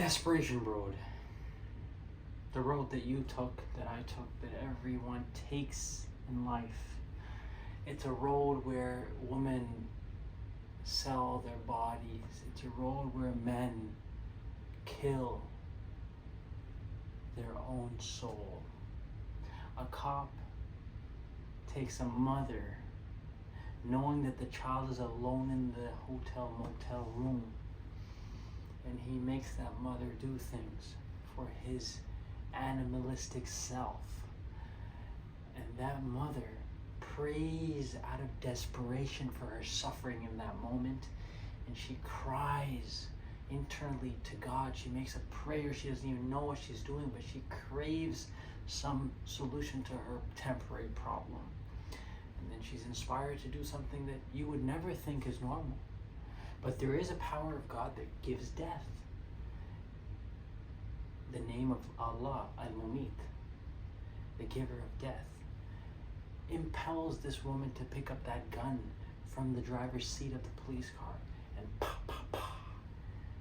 Desperation Road. The road that you took, that I took, that everyone takes in life. It's a road where women sell their bodies. It's a road where men kill their own soul. A cop takes a mother knowing that the child is alone in the hotel motel room, and he makes that mother do things for his animalistic self. And that mother prays out of desperation for her suffering in that moment, and she cries internally to God. She makes a prayer. She doesn't even know what she's doing, but she craves some solution to her temporary problem. And then she's inspired to do something that you would never think is normal. But there is a power of God that gives death. The name of Allah, Al-Mumit, the giver of death, impels this woman to pick up that gun from the driver's seat of the police car, and pop, pop, pop,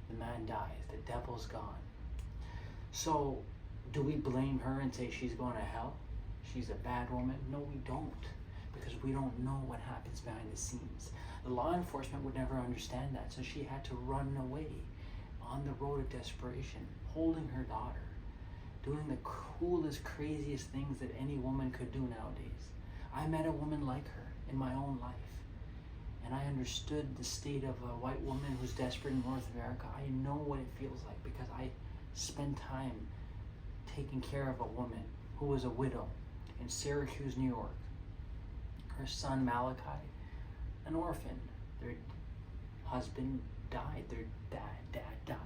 the man dies. The devil's gone. So do we blame her and say she's going to hell? She's a bad woman? No, we don't, because we don't know what happens behind the scenes. The law enforcement would never understand that, so she had to run away on the road of desperation, holding her daughter, doing the coolest, craziest things that any woman could do nowadays. I met a woman like her in my own life, and I understood the state of a white woman who's desperate in North America. I know what it feels like because I spent time taking care of a woman who was a widow in Syracuse, New York. Her son Malachi, an orphan. Their husband died. Their dad died.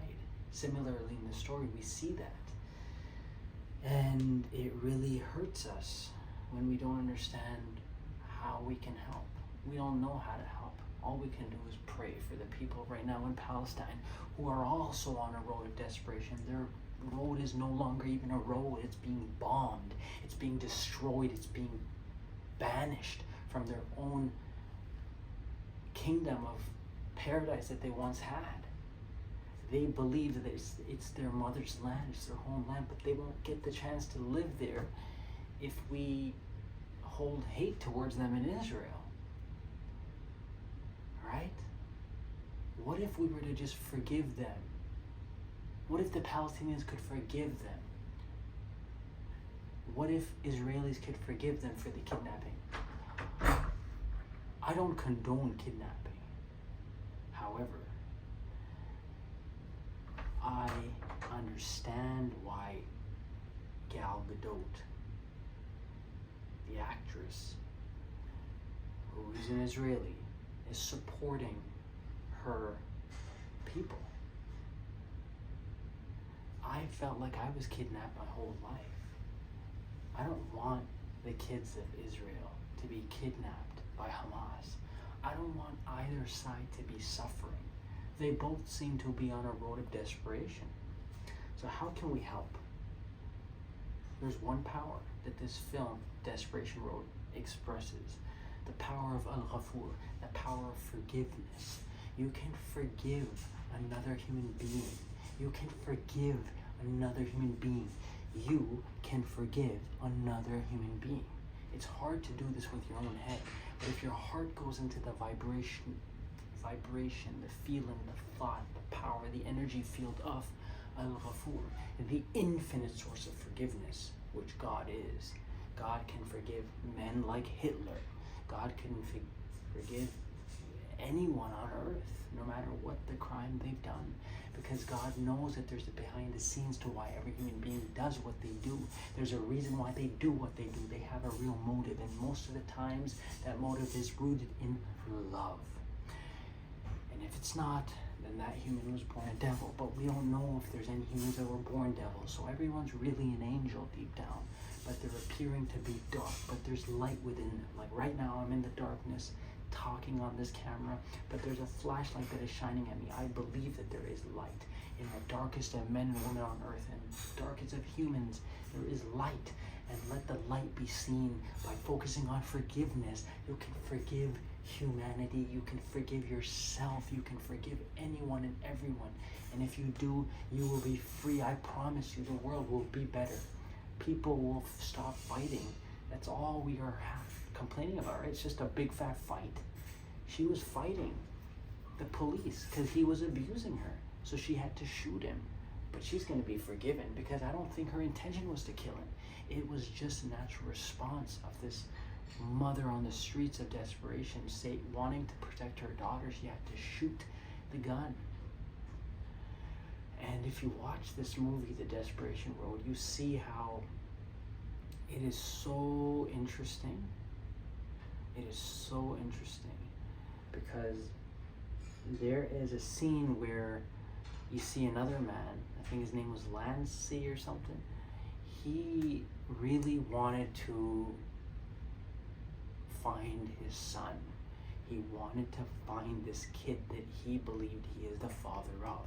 Similarly in the story, we see that. And it really hurts us when we don't understand how we can help. We don't know how to help. All we can do is pray for the people right now in Palestine who are also on a road of desperation. Their road is no longer even a road. It's being bombed. It's being destroyed. It's being banished from their own kingdom of paradise that they once had. They believe that it's their mother's land, it's their homeland, but they won't get the chance to live there if we hold hate towards them in Israel. Right? What if we were to just forgive them? What if the Palestinians could forgive them? What if Israelis could forgive them for the kidnapping? I don't condone kidnapping. However, I understand why Gal Gadot, the actress, who is an Israeli, is supporting her people. I felt like I was kidnapped my whole life. I don't want the kids of Israel to be kidnapped by Hamas. I don't want either side to be suffering. They both seem to be on a road of desperation. So how can we help? There's one power that this film, Desperation Road, expresses. The power of Al-Ghafur, the power of forgiveness. You can forgive another human being. You can forgive another human being. You can forgive another human being. It's hard to do this with your own head, but if your heart goes into the vibration, the feeling, the thought, the power, the energy field of Al-Ghafur, the infinite source of forgiveness, which God is. God can forgive men like Hitler. God can forgive anyone on earth, no matter what the crime they've done, because God knows that there's a behind the scenes to why every human being does what they do. There's a reason why they do what they do. They have a real motive, and most of the times that motive is rooted in love. And if it's not, then that human was born a devil. But we don't know if there's any humans that were born devils. So everyone's really an angel deep down, but they're appearing to be dark, but there's light within them. Like right now, I'm in the darkness talking on this camera, but there's a flashlight that is shining at me. I believe that there is light. In the darkest of men and women on earth, and darkest of humans, there is light. And let the light be seen by focusing on forgiveness. You can forgive humanity. You can forgive yourself. You can forgive anyone and everyone. And if you do, you will be free. I promise you, the world will be better. People will stop fighting. That's all we are complaining about, right? It's just a big fat fight. She was fighting the police because he was abusing her. So she had to shoot him. But she's going to be forgiven because I don't think her intention was to kill him. It was just a natural response of this mother on the streets of desperation, wanting to protect her daughter. She had to shoot the gun. And if you watch this movie, The Desperation Road, you see how it is so interesting. It is so interesting because there is a scene where you see another man, I think his name was Lancey or something. He really wanted to find his son. He wanted to find this kid that he believed he is the father of.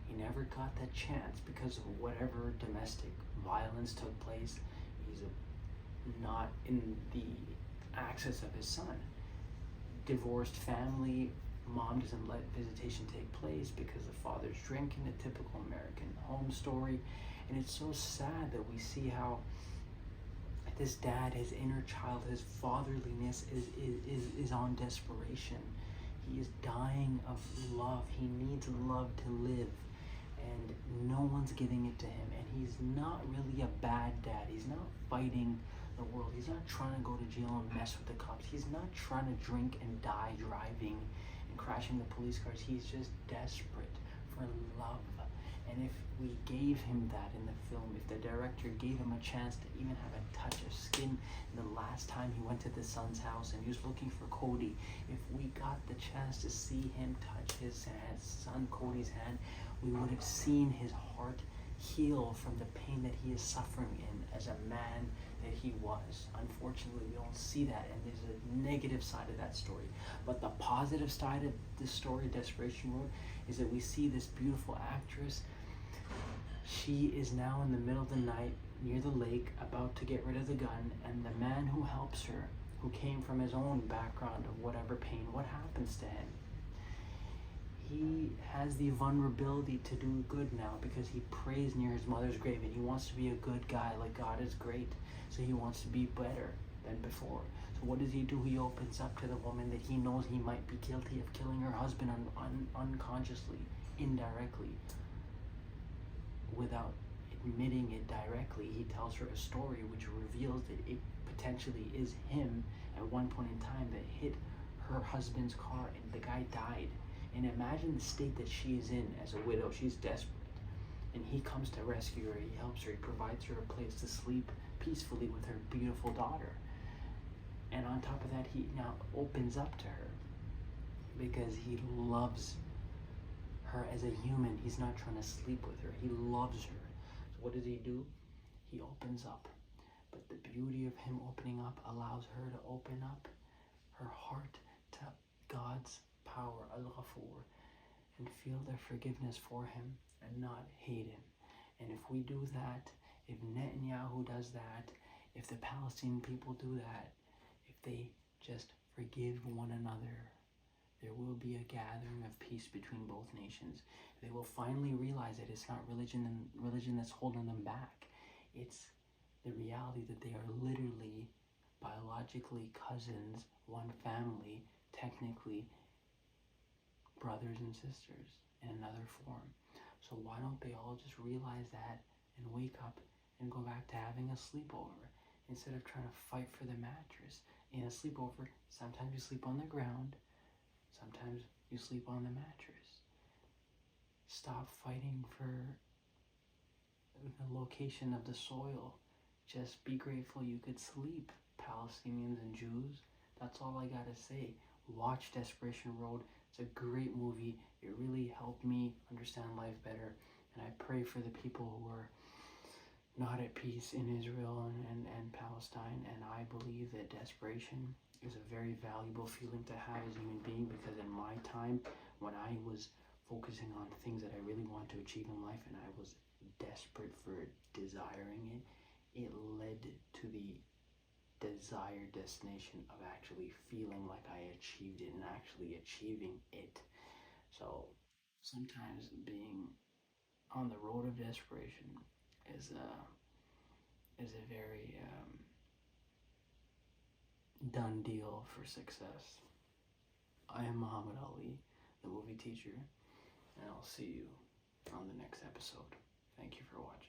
He never got that chance because of whatever domestic violence took place. He's not in the access of his son. Divorced family, mom doesn't let visitation take place because the father's drinking, a typical American home story. And it's so sad that we see how this dad, his inner child, his fatherliness is on desperation. He is dying of love. He needs love to live. And no one's giving it to him. And he's not really a bad dad. He's not fighting the world. He's not trying to go to jail and mess with the cops. He's not trying to drink and die driving and crashing the police cars. He's just desperate for love. And if we gave him that in the film, if the director gave him a chance to even have a touch of skin the last time he went to the son's house and he was looking for Cody, if we got the chance to see him touch his son Cody's hand, we would have seen his heart heal from the pain that he is suffering in as a man that he was. Unfortunately, we don't see that, and there's a negative side of that story. But the positive side of this story, Desperation Road, is that we see this beautiful actress. She is now in the middle of the night near the lake about to get rid of the gun, and the man who helps her, who came from his own background of whatever pain, what happens to him? He has the vulnerability to do good now because he prays near his mother's grave and he wants to be a good guy, like God is great. So he wants to be better than before. So what does he do? He opens up to the woman that he knows he might be guilty of killing her husband unconsciously, indirectly, without admitting it directly. He tells her a story which reveals that it potentially is him at one point in time that hit her husband's car and the guy died. And imagine the state that she is in as a widow. She's desperate. And he comes to rescue her. He helps her. He provides her a place to sleep peacefully with her beautiful daughter. And on top of that, he now opens up to her because he loves her as a human. He's not trying to sleep with her. He loves her. So what does he do? He opens up. But the beauty of him opening up allows her to open up her heart to God's power, Al-Ghafur, and feel their forgiveness for him and not hate him. And if we do that, if Netanyahu does that, if the Palestinian people do that, if they just forgive one another, there will be a gathering of peace between both nations. They will finally realize that it's not religion that's holding them back. It's the reality that they are literally biologically cousins, one family, technically brothers and sisters in another form. So why don't they all just realize that and wake up and go back to having a sleepover instead of trying to fight for the mattress? In a sleepover, sometimes you sleep on the ground, sometimes you sleep on the mattress. Stop fighting for the location of the soil. Just be grateful you could sleep, Palestinians and Jews. That's all I gotta say. Watch Desperation Road. It's a great movie. It really helped me understand life better. And I pray for the people who are not at peace in Israel and Palestine. And I believe that desperation is a very valuable feeling to have as a human being, because in my time, when I was focusing on things that I really want to achieve in life and I was desperate for desiring it, it led to the desired destination of actually feeling like I achieved it and actually achieving it. So sometimes being on the road of desperation is a very done deal for success. I am Muhammad Ali, the movie teacher, and I'll see you on the next episode. Thank you for watching.